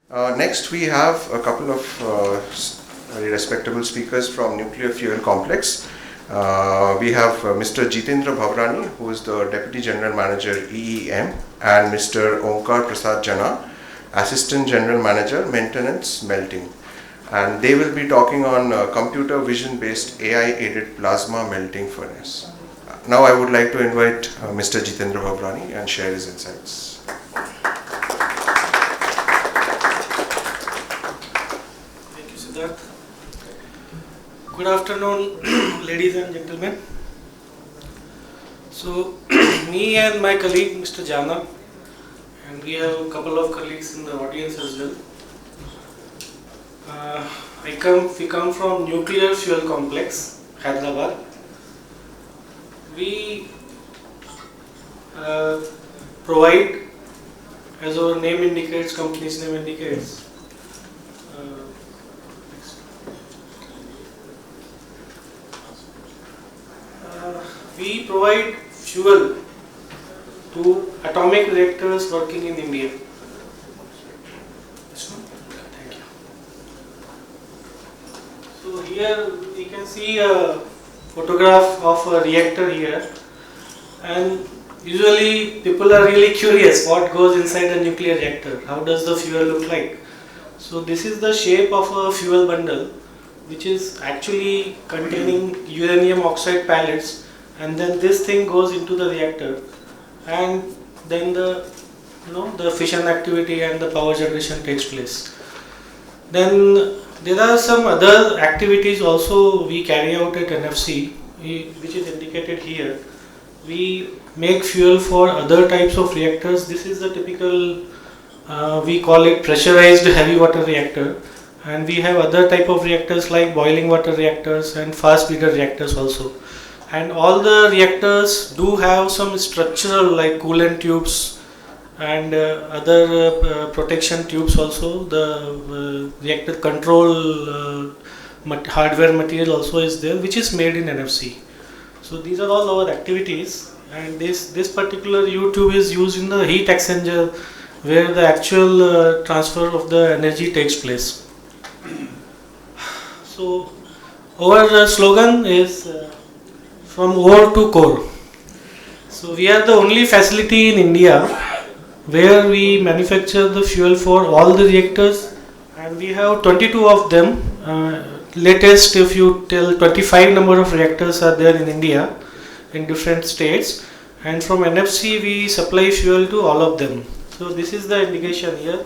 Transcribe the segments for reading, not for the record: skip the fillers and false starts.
Next, we have a couple of very respectable speakers from nuclear fuel complex. We have Mr. Jitendra Bhavrani, who is the Deputy General Manager EEM, and Mr. Omkar Prasad Jana, Assistant General Manager Maintenance Melting. And they will be talking on computer vision based AI aided plasma melting furnace. Now I would like to invite Mr. Jitendra Bhavrani and share his insights. Thank you, Siddharth. Good afternoon, ladies and gentlemen. So, me and my colleague Mr. Jana, and we have a couple of colleagues in the audience as well. We come from Nuclear Fuel Complex, Hyderabad. We provide, as our name indicates, company's name indicates, we provide fuel to atomic reactors working in India. Thank you. So here we can see a photograph of a reactor here, and usually people are really curious what goes inside a nuclear reactor. How does the fuel look like? So this is the shape of a fuel bundle, which is actually containing uranium oxide pellets, and then this thing goes into the reactor, and then the fission activity and the power generation takes place. Then there are some other activities also we carry out at NFC, which is indicated here. We make fuel for other types of reactors. This is the typical, we call it pressurized heavy water reactor, and we have other type of reactors like boiling water reactors and fast breeder reactors also. And all the reactors do have some structural like coolant tubes and other protection tubes also. The reactor control hardware material also is there, which is made in NFC. So these are all our activities, and this particular U-tube is used in the heat exchanger where the actual transfer of the energy takes place. So our slogan is from ore to core. So we are the only facility in India where we manufacture the fuel for all the reactors, and we have 22 of them. Latest, if you tell, 25 number of reactors are there in India in different states, and from NFC we supply fuel to all of them. So this is the indication here.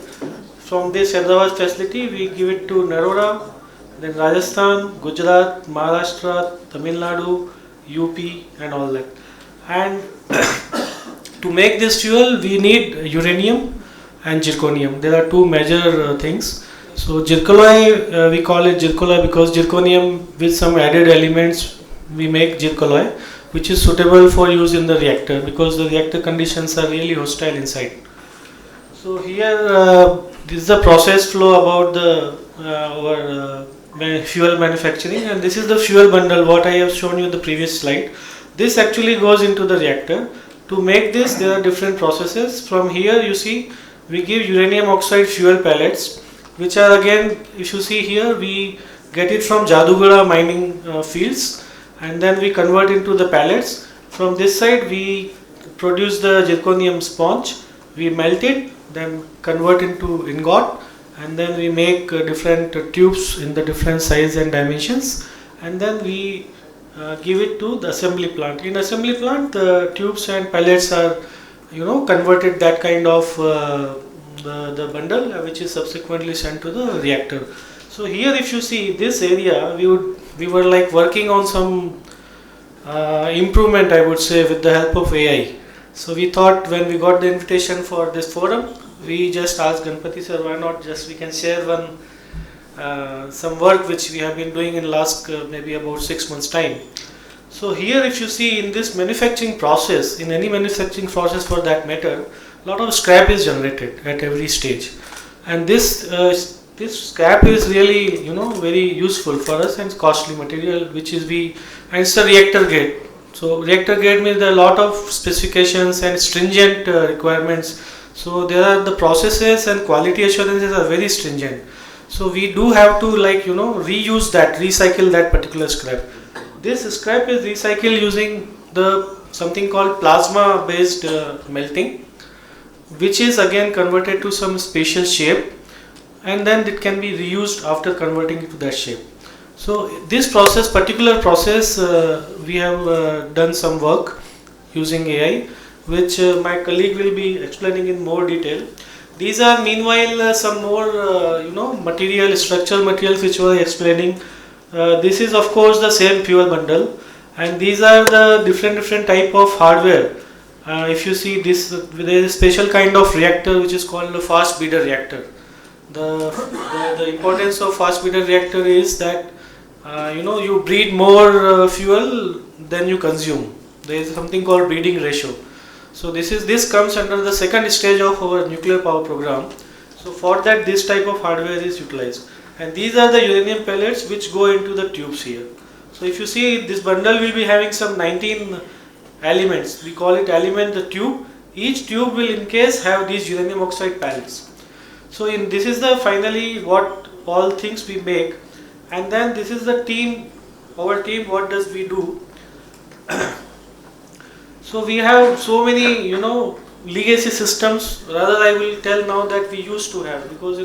From this Hyderabad facility we give it to Narora, then Rajasthan, Gujarat, Maharashtra, Tamil Nadu, UP and all that. And to make this fuel we need uranium and zirconium. There are two major things. So zircaloy, we call it zircaloy because zirconium with some added elements we make zircaloy, which is suitable for use in the reactor because the reactor conditions are really hostile inside. So here this is the process flow about the our fuel manufacturing, and this is the fuel bundle what I have shown you in the previous slide. This actually goes into the reactor. To make this there are different processes. From here you see we give uranium oxide fuel pellets, which are again, if you see here, we get it from Jadugada mining fields, and then we convert into the pellets. From this side we produce the zirconium sponge, we melt it, then convert into ingot, and then we make different tubes in the different size and dimensions, and then we give it to the assembly plant. In assembly plant the tubes and pellets are converted that kind of the bundle, which is subsequently sent to the reactor. So here if you see this area, we were like working on some improvement, I would say, with the help of AI. So we thought when we got the invitation for this forum, we just asked Ganpati sir, why not just we can share some work which we have been doing in last maybe about 6 months time. So here if you see in this manufacturing process, in any manufacturing process for that matter, a lot of scrap is generated at every stage, and this scrap is really very useful for us and costly material, which is and it's a reactor grade. So reactor grade means there are a lot of specifications and stringent requirements So there are the processes and quality assurances are very stringent. So we do have to reuse that, recycle that particular scrap. This scrap is recycled using the something called plasma based melting, which is again converted to some special shape, and then it can be reused after converting it to that shape. So this particular process, we have done some work using AI, which my colleague will be explaining in more detail. These are meanwhile some more structural materials which we are explaining. This is of course the same fuel bundle, and these are the different type of hardware. If you see this, there is a special kind of reactor which is called a fast breeder reactor. The importance of fast breeder reactor is that you breed more fuel than you consume. There is something called breeding ratio. So this comes under the second stage of our nuclear power program. So for that, this type of hardware is utilized, and these are the uranium pellets which go into the tubes here. So if you see, this bundle will be having some 19 elements. We call it element the tube. Each tube will in case have these uranium oxide pellets. So this is the finally what all things we make, and then this is the team. Our team, what does we do? So we have so many legacy systems. Rather, I will tell now that we used to have, because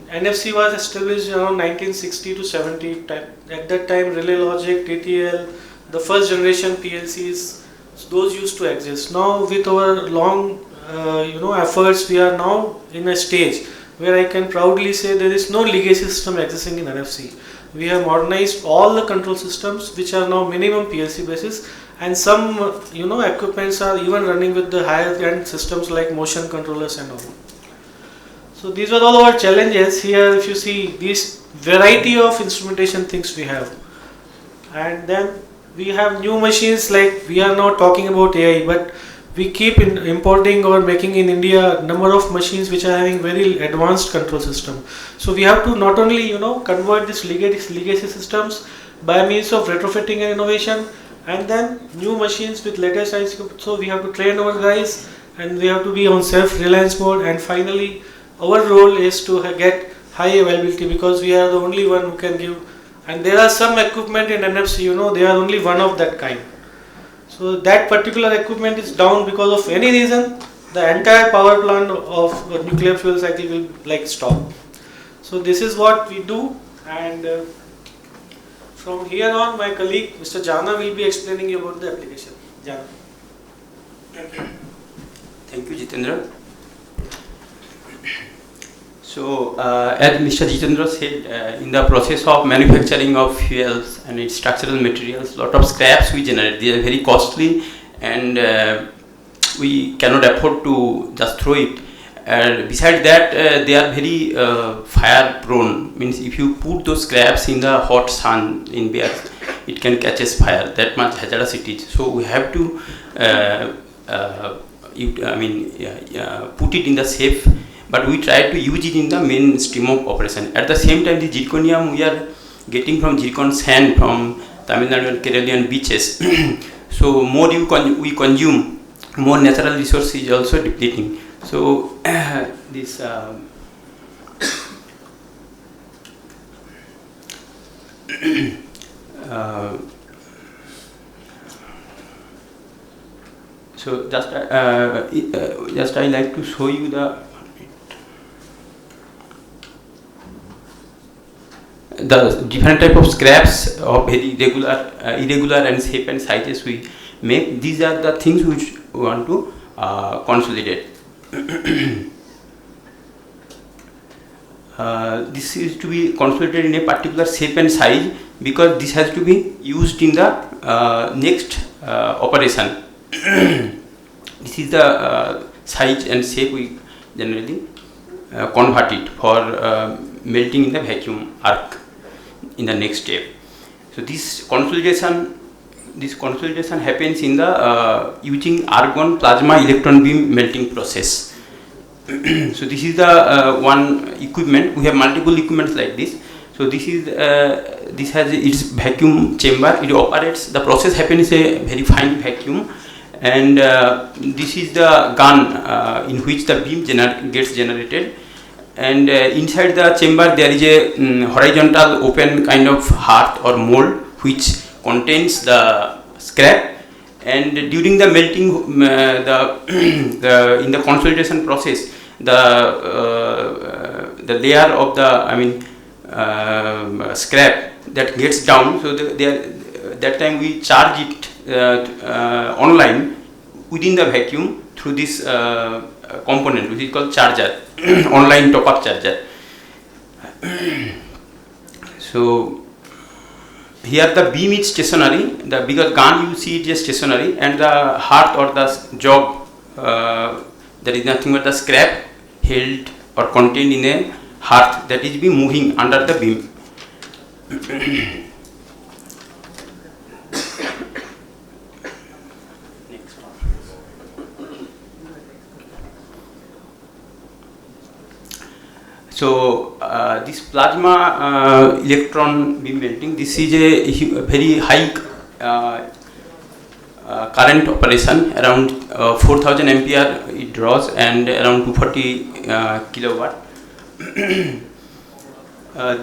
NFC was established around 1960 to 70. At that time, relay logic, TTL, the first generation PLCs, those used to exist. Now with our long efforts, we are now in a stage where I can proudly say there is no legacy system existing in NFC. We have modernized all the control systems which are now minimum PLC basis, and some equipments are even running with the higher end systems like motion controllers and all. So these were all our challenges. Here if you see this variety of instrumentation things we have, and then we have new machines, like we are not talking about AI, but we keep importing or making in India number of machines which are having very advanced control system. So we have to not only convert these legacy systems by means of retrofitting and innovation, and then new machines with latest science. So we have to train our guys, and we have to be on self-reliance mode, and finally our role is to get high availability, because we are the only one who can give. And there are some equipment in NFC, they are only one of that kind. So that particular equipment is down because of any reason, the entire power plant of nuclear fuel cycle will stop. So this is what we do, and from here on my colleague Mr. Jana will be explaining you about the application. Jana. Thank you, Jitendra. So, as Mr. Jitendra said, in the process of manufacturing of fuels and its structural materials, lot of scraps we generate. They are very costly, and we cannot afford to just throw it. Besides that, they are very fire prone. Means if you put those scraps in the hot sun in bare, it can catches fire. That much hazardous it is. So we have to put it in the safe. But we try to use it in the main stream of operation. At the same time, the zirconium we are getting from zircon sand from Tamil Nadu and Kerala beaches. So more we consume, more natural resource is also depleting. So this so just I like to show you the different type of scraps of very irregular and shape and sizes we make. These are the things which we want to consolidate. This is to be consolidated in a particular shape and size, because this has to be used in the next operation. This is the size and shape we generally convert it for melting in the vacuum arc in the next step. So this consolidation happens in the using argon plasma electron beam melting process. So this is the one equipment. We have multiple equipments like this. So this is this has its vacuum chamber. It operates. The process happens a very fine vacuum, and this is the gun in which the beam gets generated, and inside the chamber there is a horizontal open kind of hearth or mold which contains the scrap, and during the melting in the consolidation process the layer of the scrap that gets down, so that time we charge it online within the vacuum through this component which is called charger, online top-up charger. So here the beam is stationary, the bigger gun you see it is stationary, and the hearth or the job, there is nothing but the scrap held or contained in a hearth that is being moving under the beam. So this plasma electron beam melting, this is a very high current operation, around 4000 ampere it draws and around 240 kilowatt.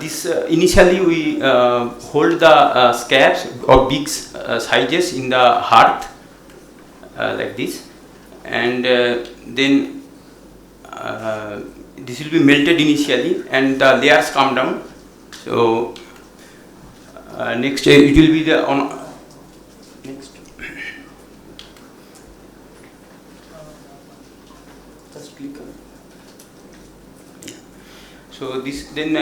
This initially we hold the scraps of big sizes in the hearth like this, and then this will be melted initially and the layers come down. So next it will be the next. Just click on. So this then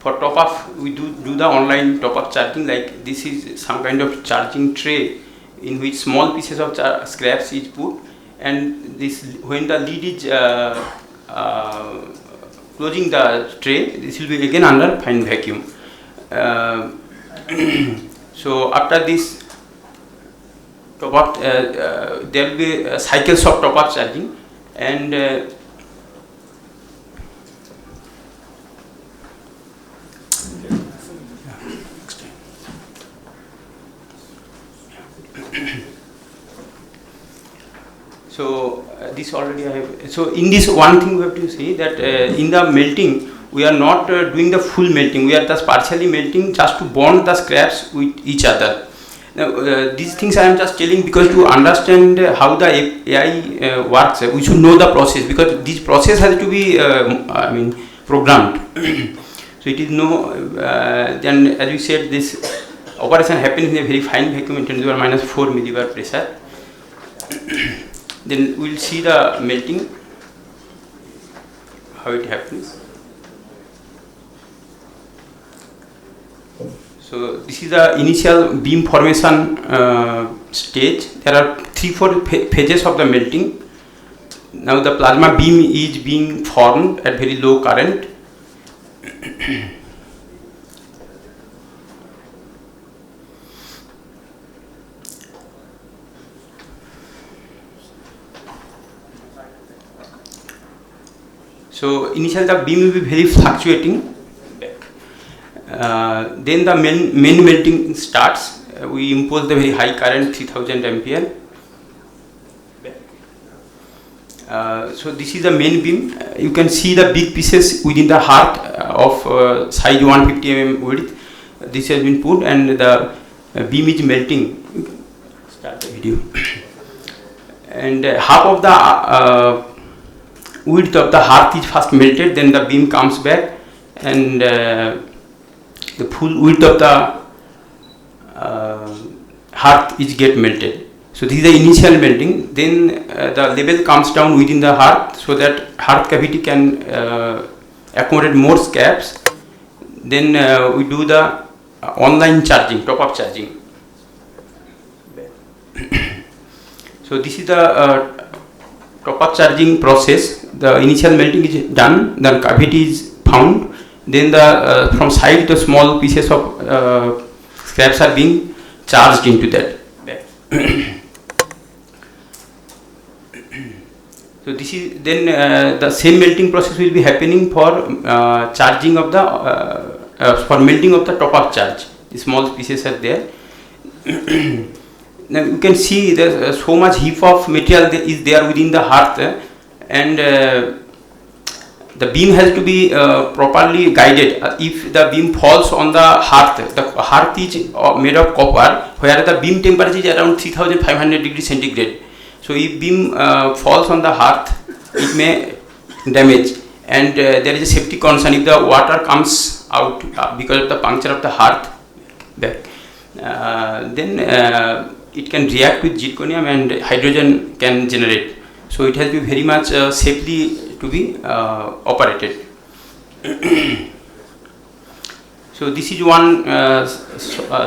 for top up we do the online top up charging. Like this is some kind of charging tray in which small pieces of scraps is put, and this when the lid is closing the tray, this will be again under fine vacuum. So after this top up, there will be cycles of top up charging, and so this already I have. So in this one thing we have to see that in the melting we are not doing the full melting. We are just partially melting just to bond the scraps with each other. Now these things I am just telling because to understand how the AI works, we should know the process, because this process has to be programmed. So it is then as we said, this operation happens in a very fine vacuum in 10⁻⁻⁴ millibar pressure. Then we will see the melting, how it happens. So this is the initial beam formation stage. There are 3-4 phases of the melting. Now the plasma beam is being formed at very low current. So initially the beam will be very fluctuating. Then the main melting starts. We impose the very high current 3000 ampere. So this is the main beam. You can see the big pieces within the hearth of size 150 mm width. This has been put, and the beam is melting. Start the video. And half of the width of the hearth is first melted, then the beam comes back, and the full width of the hearth is get melted. So this is the initial melting. Then the level comes down within the hearth so that hearth cavity can accommodate more scraps. Then we do the online charging, top-up charging. So this is the top-up charging process. The initial melting is done, the cavity is found, then the from side the small pieces of scraps are being charged into that. So this is then the same melting process will be happening for charging of the for melting of the top-up charge. The small pieces are there. now you can see there's so much heap of material is there within the hearth, and the beam has to be properly guided. If the beam falls on the hearth is made of copper, where the beam temperature is around 3500 degrees centigrade. So if beam falls on the hearth, it may damage, and there is a safety concern if the water comes out because of the puncture of the hearth back. Then it can react with zirconium and hydrogen can generate. So it has to be very much safely to be operated. So this is one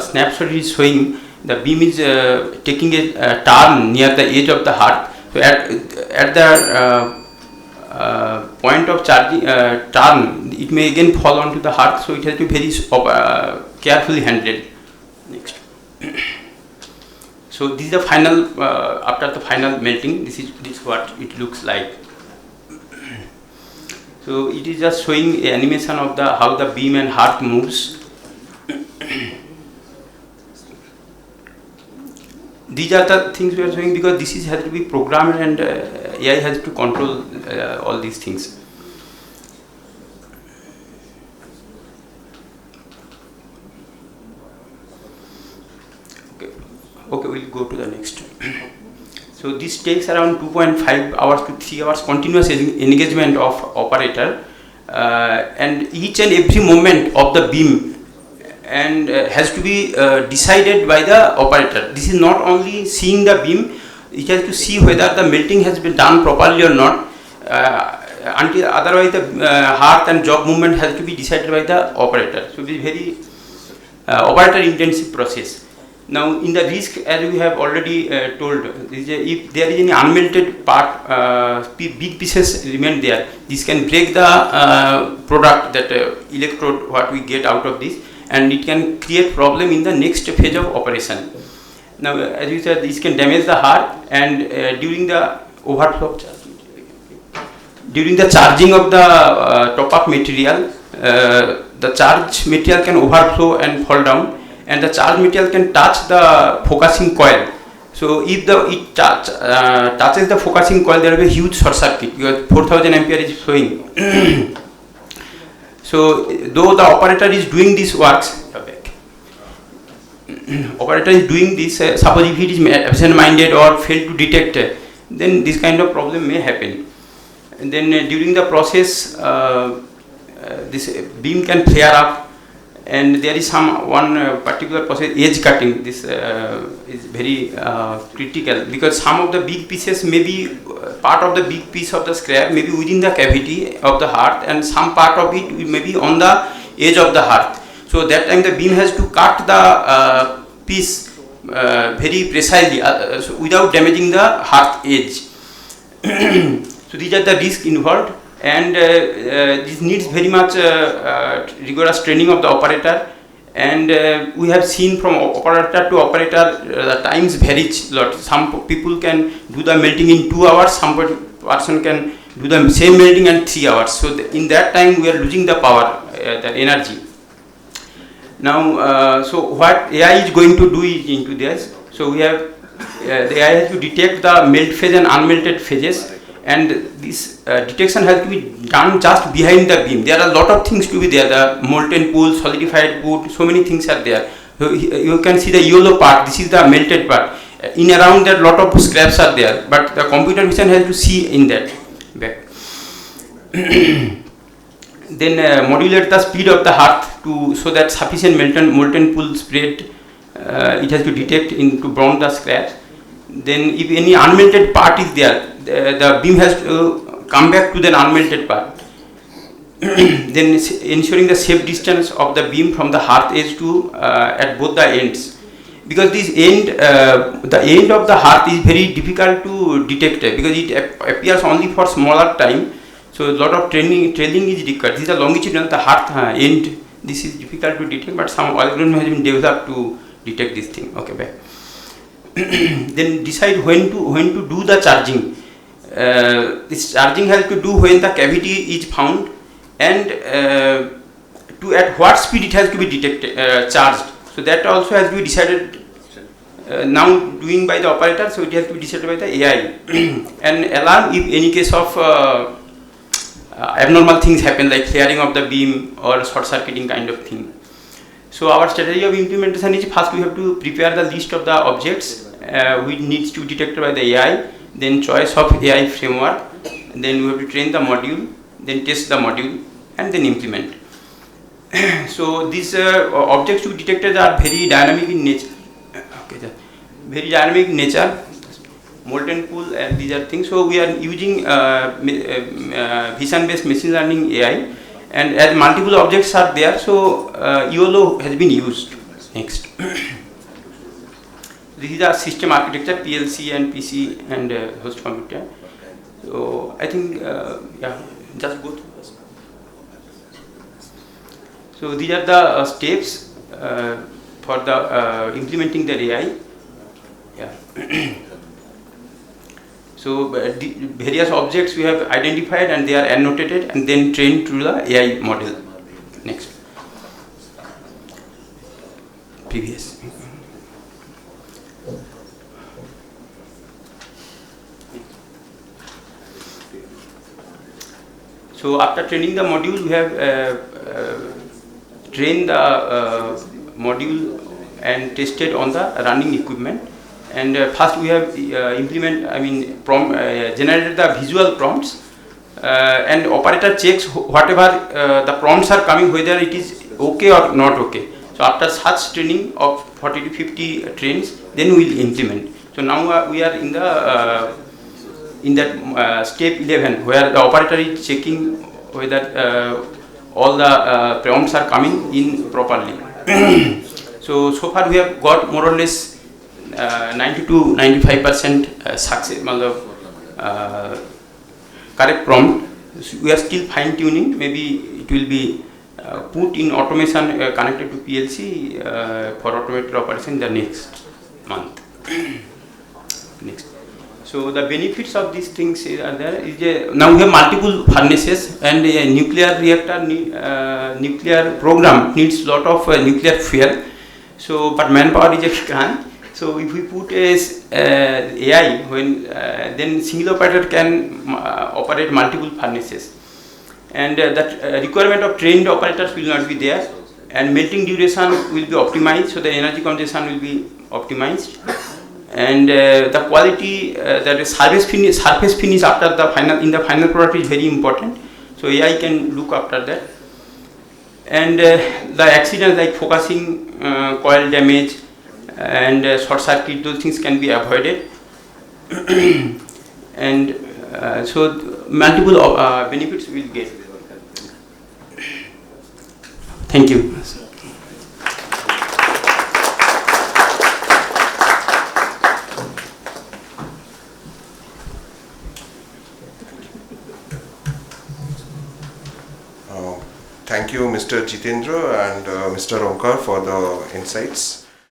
snapshot is showing the beam is taking a turn near the edge of the hearth. So at the point of charging turn, it may again fall onto the hearth. So it has to be very carefully handled. Next. So this is the final after the final melting. This is what it looks like. So it is just showing an animation of the how the beam and hearth moves. These are the things we are showing because this is has to be programmed and AI has to control all these things. Okay, we'll go to the next. So this takes around 2.5 hours to 3 hours continuous engagement of operator, and each and every moment of the beam and has to be decided by the operator. This is not only seeing the beam, it has to see whether the melting has been done properly or not. Until otherwise the hearth and job movement has to be decided by the operator. So it is very operator intensive process. Now in the risk, as we have already told, if there is any unmelted part, big pieces remain there, this can break the product, that electrode what we get out of this, and it can create problem in the next phase of operation. Now as we said, this can damage the heart, and during the overflow, during the charging of the top-up material, the charged material can overflow and fall down, and the charged material can touch the focusing coil. So if it touches the focusing coil, there will be a huge short circuit because 4000 ampere is showing. So though the operator is doing this works, operator is doing this, suppose if it is absent-minded or failed to detect, then this kind of problem may happen. And then during the process, this beam can flare up, and there is one particular process, edge cutting. This is very critical because some of the big pieces may be part of the big piece of the scrap may be within the cavity of the hearth, and some part of it may be on the edge of the hearth. So that time the beam has to cut the piece very precisely so without damaging the hearth edge. So these are the risks involved, and this needs very much rigorous training of the operator, and we have seen from operator to operator the times varies a lot. Some people can do the melting in 2 hours, some person can do the same melting in 3 hours. So in that time we are losing the power, the energy. Now so what AI is going to do is into this. So we have the AI has to detect the melt phase and unmelted phases, and this detection has to be done just behind the beam. There are a lot of things to be there, the molten pool, solidified pool, so many things are there. So you can see the yellow part, this is the melted part. In around that lot of scraps are there, but the computer vision has to see in that back. Then modulate the speed of the hearth to so that sufficient molten pool spread, it has to detect to burn the scraps. Then if any unmelted part is there, the beam has to come back to the unmelted part. Then ensuring the safe distance of the beam from the hearth edge to at both the ends, because this end, the end of the hearth is very difficult to detect because it appears only for smaller time. So a lot of training is required. This is a longitudinal the hearth end. This is difficult to detect, but some algorithm has been developed to detect this thing. Okay, back. Then decide when to do the charging. This charging has to do when the cavity is found, and to at what speed it has to be detected charged. So that also has to be decided now doing by the operator, so it has to be decided by the AI. And alarm if any case of abnormal things happen, like flaring of the beam or short circuiting kind of thing. So our strategy of implementation is, first we have to prepare the list of the objects which needs to be detected by the AI, then choice of AI framework, and then we have to train the module, then test the module, and then implement. So these objects to be detected are very dynamic in nature. Very dynamic in nature, molten pool, and these are things. So we are using vision-based machine learning AI, and as multiple objects are there, so YOLO has been used. Next. This is the system architecture, PLC and PC and host computer. So I think, yeah, just go through this. So these are the steps for the implementing the AI. Yeah. So various objects we have identified and they are annotated and then trained through the AI model. Next. Previous. So after training the module, we have trained the module and tested on the running equipment. And first we have generated the visual prompts, and operator checks whatever the prompts are coming, whether it is okay or not okay. So after such training of 40 to 50 trains, then we will implement. So now we are in the step 11, where the operator is checking whether all the prompts are coming in properly. So far we have got more or less 90 to 95% success, correct prompt. So we are still fine tuning. Maybe it will be put in automation connected to PLC for automated operation the next month. Next. So the benefits of these things are there. Now we have multiple furnaces, and a nuclear reactor, nuclear program needs lot of nuclear fuel. So, but manpower is a crunch. So if we put AI, then single operator can operate multiple furnaces, and that requirement of trained operators will not be there, and melting duration will be optimized, so the energy consumption will be optimized, and the quality, that is surface finish after the final product is very important. So AI can look after that, and the accidents like focusing, coil damage, and short circuit, those things can be avoided. And so multiple benefits we will get. Thank you. Thank you, Mr. Jitendra and Mr. Onkar, for the insights.